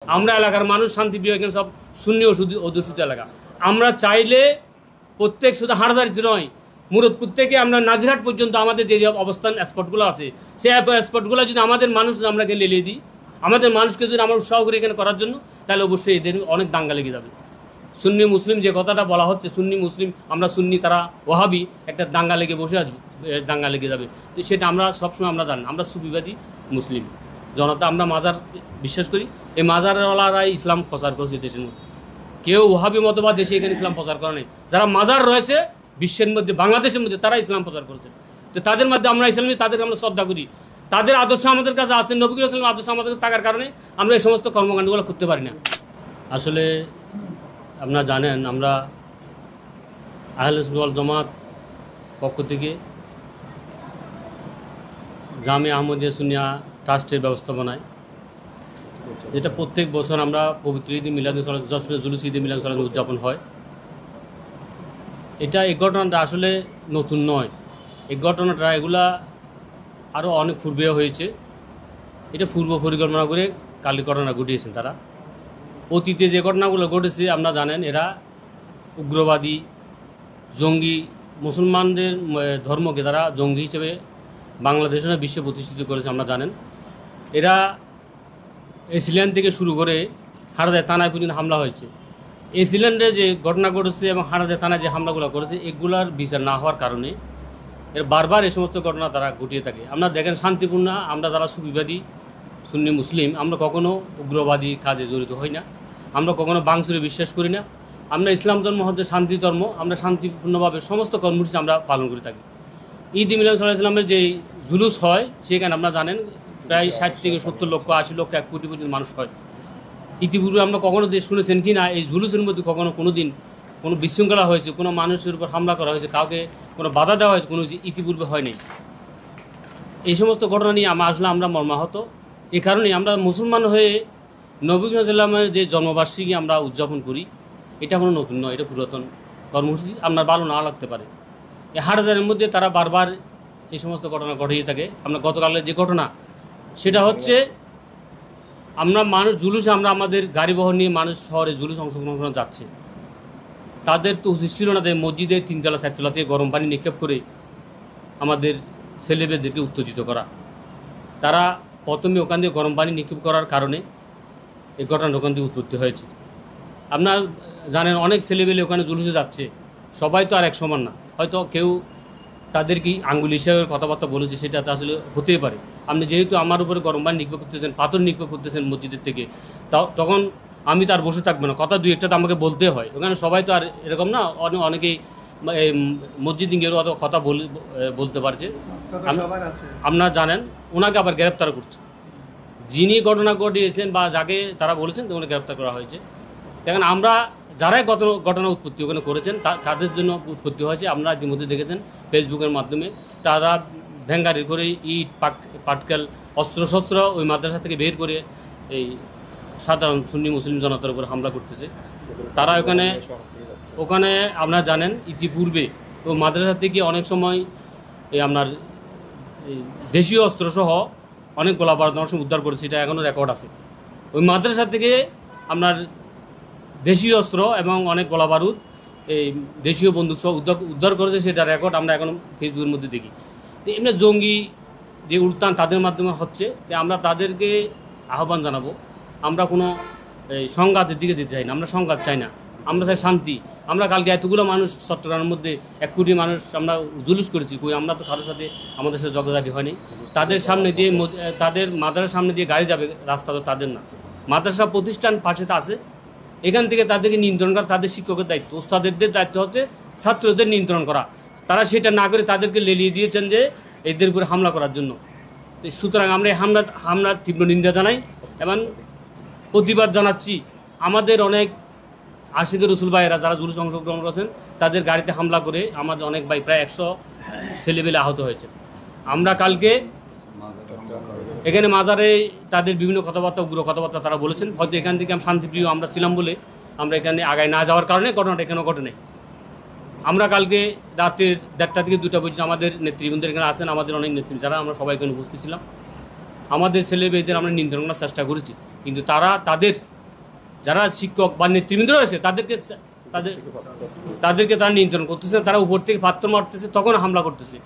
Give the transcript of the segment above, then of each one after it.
আমরা এলাকার মানুষ শান্তিপ্রিয়, এখানে সব সুন্নি ও অধ্যুষিত এলাকা। আমরা চাইলে প্রত্যেক শুধু হাটহাজারী নয়, মুরাদপুর থেকে আমরা নাজিরহাট পর্যন্ত আমাদের যে অবস্থান স্পটগুলো আছে, সেই স্পটগুলো যদি আমাদের মানুষ আমরা লেলিয়ে দিই, আমাদের মানুষকে যদি আমরা উৎসাহ করি এখানে করার জন্য, তাহলে অবশ্যই এদের অনেক দাঙ্গা লেগে যাবে। সুন্নি মুসলিম যে কথাটা বলা হচ্ছে, সুন্নি মুসলিম, আমরা সুন্নি তারা ওয়াহাবি, একটা দাঙ্গা লেগে বসে আসবে, দাঙ্গা লেগে যাবে। তো সেটা আমরা সবসময় আমরা জানি, আমরা সুফিবাদী মুসলিম জনতা, আমরা মাজার বিশ্বাস করি। এই মাজারওয়ালারাই ইসলাম প্রচার করেছে দেশের মধ্যে। কেউ ওয়াহাবি মতবাদ দেশে এখানে ইসলাম প্রচার করে নাই। যারা মাজার রয়েছে বিশ্বের মধ্যে, বাংলাদেশের মধ্যে, তারা ইসলাম প্রচার করেছে। তো তাদের মধ্যে আমরা ইসলামী, তাদেরকে আমরা শ্রদ্ধা করি, তাদের আদর্শ আমাদের কাছে আছে, নবী রাসূলের আদর্শ আমাদের কাছে থাকার কারণে আমরা এই সমস্ত কর্মকাণ্ডগুলো করতে পারি না। আসলে আপনারা জানেন, আমরা আহলে সুন্নাত ওয়াল জামাত পক্ষ থেকে জামে আহমদিয়া সুন্নিয়া ট্রাস্টের ব্যবস্থাপনায়, যেটা প্রত্যেক বছর আমরা পবিত্র ঈদ মিলাদুন জুলুস ঈদ মিলাদুন সালাত উদযাপন হয়। এই ঘটনাটা আসলে নতুন নয়। এই ঘটনাটা এগুলা আরও অনেক পূর্বেও হয়েছে। এটা পূর্ব পরিকল্পনা করে কালকে ঘটনা ঘটিয়েছেন তারা। অতীতে যে ঘটনাগুলো ঘটেছে আপনারা জানেন, এরা উগ্রবাদী, জঙ্গি, মুসলমানদের ধর্মকে তারা জঙ্গি হিসেবে বাংলাদেশের বিশ্বে প্রতিষ্ঠিত করেছে। আমরা জানেন, এরা এসিল্যান্ড থেকে শুরু করে হাটহাজারী থানায় পর্যন্ত হামলা হয়েছে। এসিল্যান্ডে যে ঘটনা ঘটেছে এবং হাটহাজারী থানায় যে হামলাগুলো করেছে, এগুলার বিচার না হওয়ার কারণে এর বারবার এই সমস্ত ঘটনা তারা ঘটিয়ে থাকে। আপনারা দেখেন, শান্তিপূর্ণ আমরা যারা সুফিবাদী সুন্নি মুসলিম, আমরা কখনো উগ্রবাদী কাজে জড়িত হই না, আমরা কখনো বাংসুরে বিশ্বাস করি না। আমরা ইসলাম ধর্ম হচ্ছে শান্তি ধর্ম, আমরা শান্তিপূর্ণভাবে সমস্ত কর্মসূচি আমরা পালন করে থাকি। ঈদ মিলাদ সাল্লাল্লাহু আলাইহি ওয়াসাল্লামের যে জুলুস হয়, সেখানে আপনারা জানেন প্রায় 60 থেকে 70 লক্ষ, 80 লক্ষ, 1 কোটি পর্যন্ত মানুষ হয়। ইতিপূর্বে আমরা কখনো শুনেছেন কি না এই জুলুসের মধ্যে কখনো কোনো দিন কোনো বিশৃঙ্খলা হয়েছে, কোনো মানুষের উপর হামলা করা হয়েছে, কাউকে কোনো বাধা দেওয়া হয়েছে, কোনো ইতিপূর্বে হয়নি। এই সমস্ত ঘটনা নিয়ে আসলে আমরা মর্মাহত। এই কারণেই আমরা মুসলমান হয়ে নবী সাল্লাল্লাহু আলাইহি ওয়াসাল্লামের যে জন্মবার্ষিকী আমরা উদযাপন করি, এটা কোনো নতুন নয়, এটা পুরাতন কর্মসূচি। আপনার ভালো না লাগতে পারে, এই হাটহাজারীর মধ্যে তারা বারবার এই সমস্ত ঘটনা ঘটিয়ে থাকে। আমরা গতকালের যে ঘটনা, সেটা হচ্ছে আমরা মানুষ জুলুসে, আমরা আমাদের গাড়ি বহর নিয়ে মানুষ শহরে জুলুস অংশগ্রহণ করে যাচ্ছে, তাদের তো উচিত ছিল না মসজিদের 3তলা 4তলা থেকে গরম পানি নিক্ষেপ করে আমাদের ছেলেমেয়েদেরকে উত্তেজিত করা। তারা প্রথমে ওখান দিয়ে গরম পানি নিক্ষেপ করার কারণে এই ঘটনা ওখান থেকে উৎপত্তি হয়েছে। আপনারা জানেন, অনেক ছেলেমেয়ে ওখানে জুলুসে যাচ্ছে, সবাই তো আর এক সমান না। হয়তো কেউ তাদেরকে আঙ্গুল হিসাবে কথাবার্তা বলেছে, সেটা তো আসলে হতেই পারে। আপনি যেহেতু আমার উপরে গরম পানি নিক্ষেপ করতেছেন, পাথর নিক্ষেপ করতেছেন মসজিদের থেকে, তখন আমি তো আর বসে থাকবো না, কথা দুই একটা তো আমাকে বলতে হয়। ওখানে সবাই তো আর এরকম না, অনেকেই মসজিদ গিয়ে অত কথা বলতে পারছে। আপনারা জানেন, ওনাকে আবার গ্রেপ্তার করছে, যিনি ঘটনা ঘটিয়েছেন বা যাকে তারা বলেছেন ওনাকে গ্রেপ্তার করা হয়েছে। দেখেন, আমরা যারাই ঘটনা উৎপত্তি ওখানে করেছেন তাদের জন্য উৎপত্তি হয়েছে। আপনারা ইতিমধ্যে দেখেছেন ফেসবুকের মাধ্যমে, তারা ভ্যাঙ্গারি করে ইট পাটকেল অস্ত্রশস্ত্র ওই মাদ্রাসা থেকে বের করে এই সাধারণ সুন্নি মুসলিম জনতার উপর হামলা করতেছে। তারা ওখানে আপনারা জানেন, ইতিপূর্বে ওই মাদ্রাসা থেকে অনেক সময় এই আপনার দেশীয় অস্ত্রসহ অনেক গোলাবারুদ উদ্ধার করেছে, এটা এখনও রেকর্ড আছে। ওই মাদ্রাসা থেকে আপনার দেশীয় অস্ত্র এবং অনেক গোলাবারুদ, এই দেশীয় বন্দুক সহ উদ্ধার করেছে, সেটা রেকর্ড আমরা এখন ফেসবুকের মধ্যে দেখি। তো এমনি জঙ্গি যে উত্থান তাদের মাধ্যমে হচ্ছে, আমরা তাদেরকে আহ্বান জানাবো, আমরা কোনো সংঘাতের দিকে যেতে চাই না, আমরা সংঘাত চাই না, আমরা চাই শান্তি। আমরা কালকে এতগুলো মানুষ চট্টগ্রামের মধ্যে 1 কোটি মানুষ আমরা জুলুস করেছি, কই আমরা তো কারোর সাথে আমাদের সাথে ঝগড়াঝাটি হয়নি। তাদের সামনে দিয়ে, তাদের মাদ্রাসার সামনে দিয়ে গাড়ি যাবে, রাস্তা তো তাদের না, মাদ্রাসা প্রতিষ্ঠান পাশেতে আছে, এখান থেকে তাদেরকে নিয়ন্ত্রণ করা তাদের শিক্ষকের দায়িত্ব। ওস্তাদের দায়িত্ব হচ্ছে ছাত্রদের নিয়ন্ত্রণ করা। তারা সেটা না করে তাদেরকে লেলিয়ে দিয়েছেন যে এদের উপরে হামলা করার জন্য। সুতরাং আমরা এই হামলার তীব্র নিন্দা জানাই এবং প্রতিবাদ জানাচ্ছি। আমাদের অনেক আশিক রসুল ভাইয়েরা যারা জুলুস অংশগ্রহণ করেছেন, তাদের গাড়িতে হামলা করে আমাদের অনেক ভাই, প্রায় 100 ছেলেমেলে আহত হয়েছে। আমরা কালকে এখানে মাজারে তাদের বিভিন্ন কথাবার্তা, উগ্র কথাবার্তা তারা বলেছেন। হয়তো এখান থেকে শান্তিপ্রিয় আমরা ছিলাম বলে আমরা এখানে আগায় না যাওয়ার কারণে ঘটনাটা এখানেও ঘটে নেই। আমরা কালকে রাতের 1:30 থেকে 2টা পর্যন্ত আমাদের নেতৃবৃন্দের এখানে আসেন, আমাদের অনেক নেতৃবৃন্দ যারা, আমরা সবাই এখানে উপস্থিত ছিলাম। আমাদের ছেলে মেয়েদের আমরা নিয়ন্ত্রণ করার চেষ্টা করেছি, কিন্তু তারা তাদের যারা শিক্ষক বা নেতৃবৃন্দ রয়েছে তাদেরকে তারা নিয়ন্ত্রণ করতেছে, তারা উপর থেকে পাত্র মারতেছে, তখন হামলা করতেছে।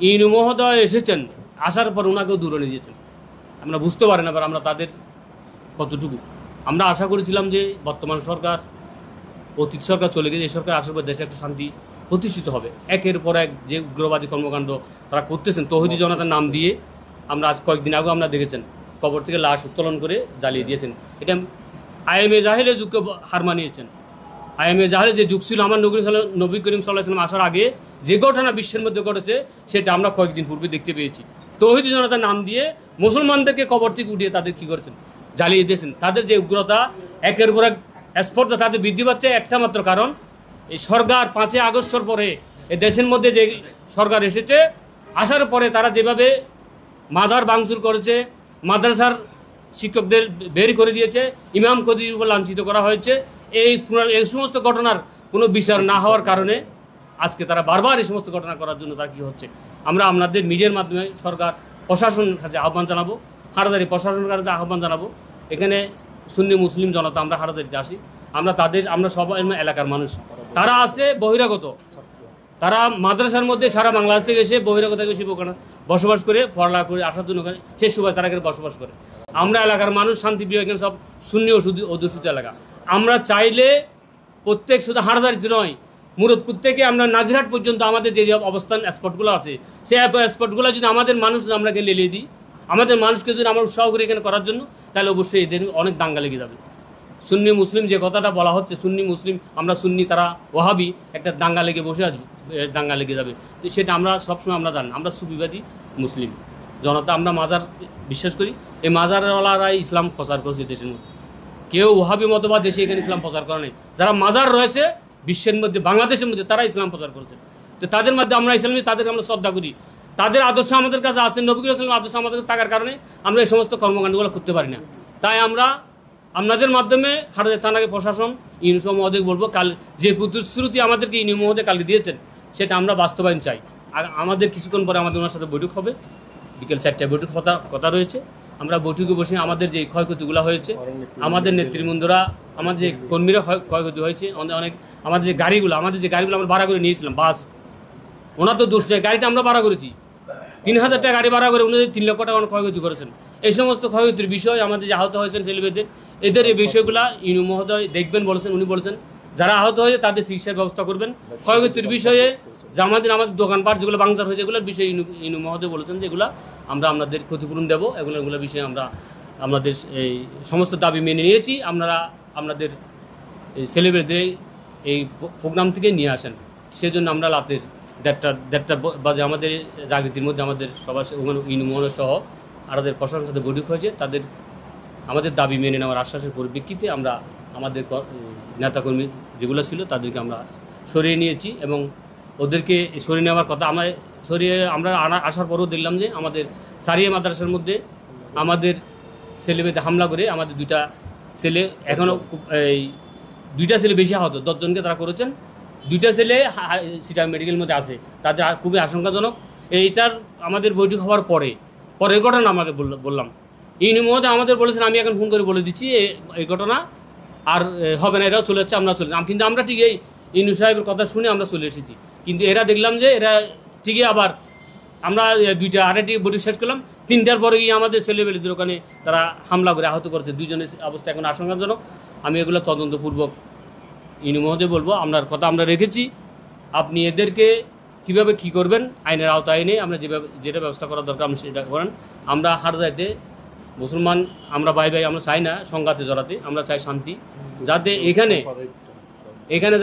ইনু মহোদয় এসেছেন, আসার পর ওনাকেও দূরে নিয়ে দিয়েছেন। আমরা বুঝতে পারি না আমরা তাদের কতটুকু। আমরা আশা করেছিলাম যে বর্তমান সরকার, অতীত সরকার চলে গেছে, এই সরকার আসার পর দেশে একটা শান্তি প্রতিষ্ঠিত হবে। একের পর এক যে উগ্রবাদী কর্মকাণ্ড তারা করতেছেন, তৌহিদি জনতার নাম দিয়ে, আমরা আজ কয়েকদিন আগেও আমরা দেখেছেন কবর থেকে লাশ উত্তোলন করে জ্বালিয়ে দিয়েছেন। এটা আইএমএ জাহেলের যুগকে হার মানিয়েছেন। আইএমএ জাহেলের যে যুগ ছিল আমার নবী করিম সাল্লাল্লাহু আলাইহি ওয়াসাল্লাম আসার আগে, যে ঘটনা বিশ্বের মধ্যে ঘটেছে সেটা আমরা কয়েকদিন পূর্বে দেখতে পেয়েছি। তৌহিদি জনতার নাম দিয়ে মুসলমানদেরকে কবর থেকে উঠিয়ে তাদের কী করেছেন, জ্বালিয়ে দিয়েছেন। তাদের যে উগ্রতা, একের পর এক স্পর্ধা তাদের বৃদ্ধি পাচ্ছে একটা মাত্র কারণ, এই সরকার 5ই আগস্টের পরে এই দেশের মধ্যে যে সরকার এসেছে, আসার পরে তারা যেভাবে মাজার ভাঙচুর করেছে, মাদ্রাসার শিক্ষকদের বের করে দিয়েছে, ইমাম খতিবের উপর লাঞ্ছিত করা হয়েছে, এই সমস্ত ঘটনার কোনো বিচার না হওয়ার কারণে আজকে তারা বারবার এই সমস্ত ঘটনা করার জন্য তার কী হচ্ছে। আমরা আপনাদের মিডিয়ার মাধ্যমে সরকার প্রশাসনের কাছে আহ্বান জানাবো, হাটাজারি প্রশাসনের কাছে আহ্বান জানাবো। এখানে সুন্নি মুসলিম জনতা আমরা হাটাজারিতে আসি, আমরা সবাই এলাকার মানুষ, তারা আছে বহিরাগত, তারা মাদ্রাসার মধ্যে সারা বাংলাদেশ থেকে এসে বহিরাগত এসে ওখানে বসবাস করে পড়ালেখা করে আসার জন্য ওখানে সেই সময় তারা এখানে বসবাস করে। আমরা এলাকার মানুষ শান্তিপ্রিয়, এখানে সব সুন্নি ও অধ্যুষিত এলাকা। আমরা চাইলে প্রত্যেক শুধু হাটাজারিতে নয়, মুরাদপুর থেকে আমরা নাজিরহাট পর্যন্ত আমাদের যে অবস্থান স্পটগুলো আছে, সেই স্পটগুলো যদি আমাদের মানুষ আমরা লেলিয়ে দিই, আমাদের মানুষকে যদি আমরা উৎসাহ করি এখানে করার জন্য, তাহলে অবশ্যই এদের অনেক দাঙ্গা লেগে যাবে। সুন্নি মুসলিম যে কথাটা বলা হচ্ছে, সুন্নি মুসলিম, আমরা সুন্নি তারা ওয়াহাবি, একটা দাঙ্গা লেগে বসে আসবে, দাঙ্গা লেগে যাবে। তো সেটা আমরা সবসময় আমরা জানি, আমরা সুফিবাদী মুসলিম জনতা, আমরা মাজার বিশ্বাস করি। এই মাজারওয়ালারাই ইসলাম প্রচার করেছে দেশের মধ্যে, কেউ ওয়াহাবি মতবাদ দেশে এখানে ইসলাম প্রচার করে নাই। যারা মাজার রয়েছে বিশ্বের মধ্যে, বাংলাদেশের মধ্যে, তারা ইসলাম প্রচার করেছে। তো তাদের মধ্যে আমরা ইসলামী, তাদেরকে আমরা শ্রদ্ধা করি, তাদের আদর্শ আমাদের কাছে আছে, নবী রাসূলের আদর্শ আমাদের কাছে থাকার কারণে আমরা এই সমস্ত কর্মকাণ্ডগুলো করতে পারি না। তাই আমরা আপনাদের মাধ্যমে হাটাজারি থানাকে প্রশাসন ইউনূস মহোদয় বলবো, কাল যে প্রতিশ্রুতি আমাদেরকে ইউনূস মহোদয় কালকে দিয়েছেন সেটা আমরা বাস্তবায়ন চাই। আর আমাদের কিছুক্ষণ পরে আমাদের ওনার সাথে বৈঠক হবে, বিকেল 4টায় বৈঠক কথা রয়েছে। আমরা বৈঠকে বসে আমাদের যে ক্ষয়ক্ষতিগুলো হয়েছে, আমাদের নেতৃবৃন্দরা, আমাদের যে কর্মীরা ক্ষয়ক্ষতি হয়েছে, অনেক আমাদের যে গাড়িগুলো আমরা ভাড়া করে নিয়েছিলাম, বাস, ওনার তো দোষ নেই, গাড়িটা আমরা ভাড়া করেছি 3000 টাকা গাড়ি ভাড়া করে, উনি 3 লক্ষ টাকা ক্ষয়ক্ষতি করেছেন। এই সমস্ত ক্ষয়ক্ষতির বিষয়, আমাদের যে আহত হয়েছেন ছেলেমেয়েদের, এদের এই বিষয়গুলো ইউনূস মহোদয় দেখবেন বলেছেন। উনি বলেছেন যারা আহত হয়েছে তাদের চিকিৎসার ব্যবস্থা করবেন। ক্ষয়ক্ষতির বিষয়ে যে আমাদের দোকানপাট যেগুলো ভাঙচুর হয়েছে, এগুলোর বিষয়ে ইউনূস মহোদয় বলেছেন যে এগুলো আমরা আপনাদের ক্ষতিপূরণ দেবো, এগুলোর বিষয়ে আমরা আমাদের এই সমস্ত দাবি মেনে নিয়েছি। আপনারা আপনাদের ছেলেমেয়েদের এই প্রোগ্রাম থেকে নিয়ে আসেন। সেজন্য আমরা রাতের 1:30 বাজে আমাদের জাগৃতির মধ্যে আমাদের সবার ওখানে ইউনূস মহোদয় সহ আমাদের প্রশাসনের সাথে বৈঠক হয়েছে। আমাদের দাবি মেনে নেওয়ার আশ্বাসের পরিপ্রেক্ষিতে আমরা আমাদের নেতাকর্মী যেগুলো ছিল তাদেরকে আমরা সরিয়ে নিয়েছি, এবং ওদেরকে সরিয়ে নেওয়ার কথা আমরা আসার পরেও দেখলাম যে আমাদের সারিয়া মাদ্রাসার মধ্যে আমাদের ছেলেমেয়েদের হামলা করে আমাদের 2টা ছেলে, এখনও এই 2টা ছেলে বেশি আহত, 10 জনকে তারা করেছেন। 2টা ছেলে সিটাং মেডিকেলের মধ্যে আছে, তাদের খুবই আশঙ্কাজনক। এইটার আমাদের বৈঠক হওয়ার পরের ঘটনা আমাকে বললাম, ইউনূস মহোদয় আমাদের বলেছেন, আমি এখন ফোন করে বলে দিচ্ছি এই ঘটনা আর হবে না, এরাও চলে যাচ্ছে, আমরা চলে যাচ্ছি। কিন্তু আমরা ঠিক এই ইউনূস সাহেবের কথা শুনে আমরা চলে এসেছি, কিন্তু এরা দেখলাম যে এরা ঠিকই আবার আমরা 2টা আড়াইটি বৈঠক শেষ করলাম, 3টার পরে গিয়ে আমাদের ছেলেমেয়েদের ওখানে তারা হামলা করে আহত করেছে। 2 জনের অবস্থা এখন আশঙ্কাজনক। আমি এগুলো তদন্তপূর্বক ইউনূস মহোদয় বলবো, আপনার কথা আমরা রেখেছি, আপনি এদেরকে কীভাবে কী করবেন আইনের আওতায় এনে আমরা যেটা ব্যবস্থা করার দরকার আমরা সেটা করেন। আমরা হাটাজারিতে মুসলমান, আমরা ভাই আমরা চাই না সংঘাতে জড়াতে, আমরা চাই শান্তি, যাতে এখানে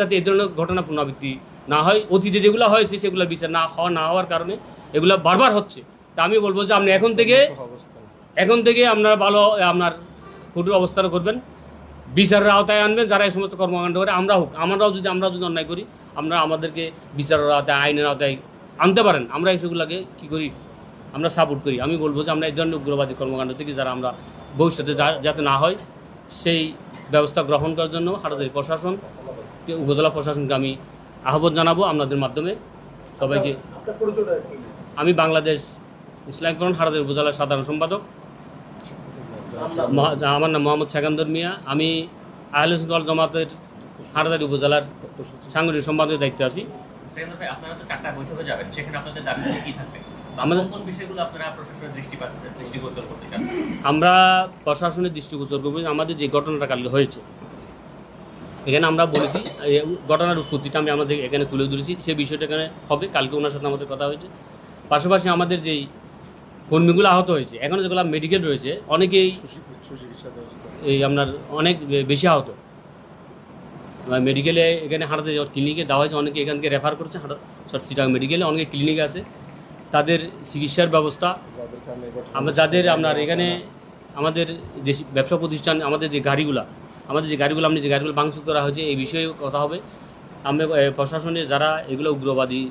যাতে এই ধরনের ঘটনা পুনরাবৃত্তি না হয়। অতীতে যেগুলো হয়েছে সেগুলোর বিচার না হওয়ার কারণে এগুলো বারবার হচ্ছে। তা আমি বলবো যে আপনি এখন থেকে আপনারা ভালো আপনার কঠোর অবস্থান করবেন, বিচারের আওতায় আনবেন যারা এই সমস্ত কর্মকাণ্ড করে। আমরাও যদি অন্যায় করি, আমরা আমাদেরকে বিচারের আওতায়, আইনের আওতায় আনতে পারেন, আমরা এইসবগুলোকে কী করি, আমরা সাপোর্ট করি। আমি বলবো যে আমরা এই ধরনের উগ্রবাদী কর্মকাণ্ড থেকে যারা আমরা ভবিষ্যতে যাতে না হয় সেই ব্যবস্থা গ্রহণ করার জন্য হাটাজারি প্রশাসন, উপজেলা প্রশাসনকে আমি আহ্বান জানাবো আপনাদের মাধ্যমে সবাইকে। আমি বাংলাদেশ ইসলামিক ফ্রন্ট হাটাজারি উপজেলার সাধারণ সম্পাদক। আমার নাম মোহাম্মদ সেকান্দর মিয়া। আমি আহলে সুন্নাত ওয়াল জামাতের হাটহাজারী উপজেলার সাংগঠনিক সম্পাদকের দায়িত্বে আছি। সেখানে ভাই আপনারা তো 4টা বৈঠকে যাবেন, সেখানে আপনাদের দাবিগুলো কি থাকবে? আমাদের কোন বিষয়গুলো আপনারা প্রশাসনের দৃষ্টিগোচর করতে চান? আমরা প্রশাসনের দৃষ্টিগোচর করব আমাদের যে ঘটনাটা কালকে হয়েছে, এখানে আমরা বলেছি ঘটনার উৎপত্তিটা আমি আমাদের এখানে তুলে ধরেছি, সেই বিষয়টা এখানে হবে। কালকে ওনার সাথে আমাদের কথা হয়েছে। পাশাপাশি আমাদের যেই কর্মীগুলো আহত হয়েছে, এখনও যেগুলো মেডিকেল রয়েছে, অনেকেই এই আপনার অনেক বেশি আহত মেডিকেলে এখানে হাঁটাতে ক্লিনিকে দেওয়া হয়েছে, অনেকে এখান থেকে রেফার করছে চিটাগাং মেডিকেলে, অনেকে ক্লিনিকে আছে, তাদের চিকিৎসার ব্যবস্থা আমরা যাদের আপনার এখানে আমাদের যে ব্যবসা প্রতিষ্ঠান আমাদের যে গাড়িগুলো আপনি যে গাড়িগুলো ভাঙচুর করা হয়েছে এই বিষয়েও কথা হবে। আমরা প্রশাসনে যারা এগুলো উগ্রবাদী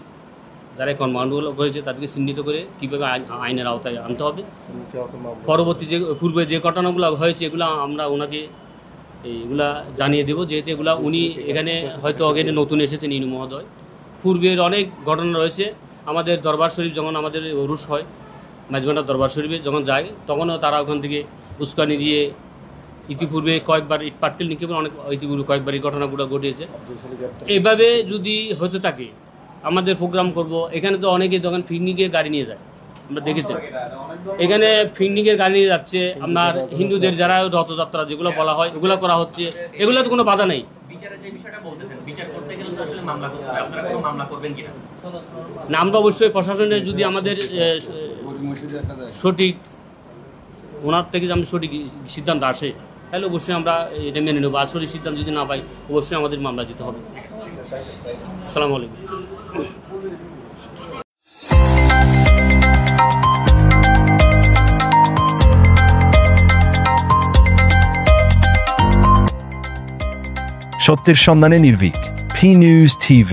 যারা কর্মকাণ্ডগুলো করেছে তাদেরকে চিহ্নিত করে কীভাবে আইনের আওতায় আনতে হবে। পরবর্তী যে পূর্বে যে ঘটনাগুলো হয়েছে এগুলো আমরা ওনাকে এইগুলা জানিয়ে দেবো, যেহেতু এগুলা উনি এখানে হয়তো এখানে নতুন এসেছেন ইনু মহোদয়। পূর্বের অনেক ঘটনা রয়েছে। আমাদের দরবার শরীফ যখন আমাদের উরুস হয়, মাঝবান্ডা দরবার শরীফে যখন যায়, তখনও তারা ওখান থেকে উস্কানি দিয়ে ইতিপূর্বে কয়েকবার ইট পাটকেল নিক্ষেপের অনেক ইতিপূর্বে কয়েকবার এই ঘটনাগুলো ঘটিয়েছে। এইভাবে যদি হতে থাকে আমাদের প্রোগ্রাম করব। এখানে তো অনেকে তখন পিকনিকের গাড়ি নিয়ে যায়, আমরা দেখেছি এখানে পিকনিকের গাড়ি নিয়ে যাচ্ছে। আপনার হিন্দুদের যারা রথযাত্রা যেগুলো বলা হয় এগুলো করা হচ্ছে, এগুলো তো কোনো বাধা নেই। না, আমরা অবশ্যই প্রশাসনের যদি আমাদের সঠিক ওনার থেকে আমি সঠিক সিদ্ধান্ত আসে তাহলে অবশ্যই আমরা এটা মেনে নেব। আর সঠিক সিদ্ধান্ত যদি না পাই অবশ্যই আমাদের মামলা দিতে হবে। আসসালামু আলাইকুম। সত্যের সন্ধানে নির্ভীক, P News TV।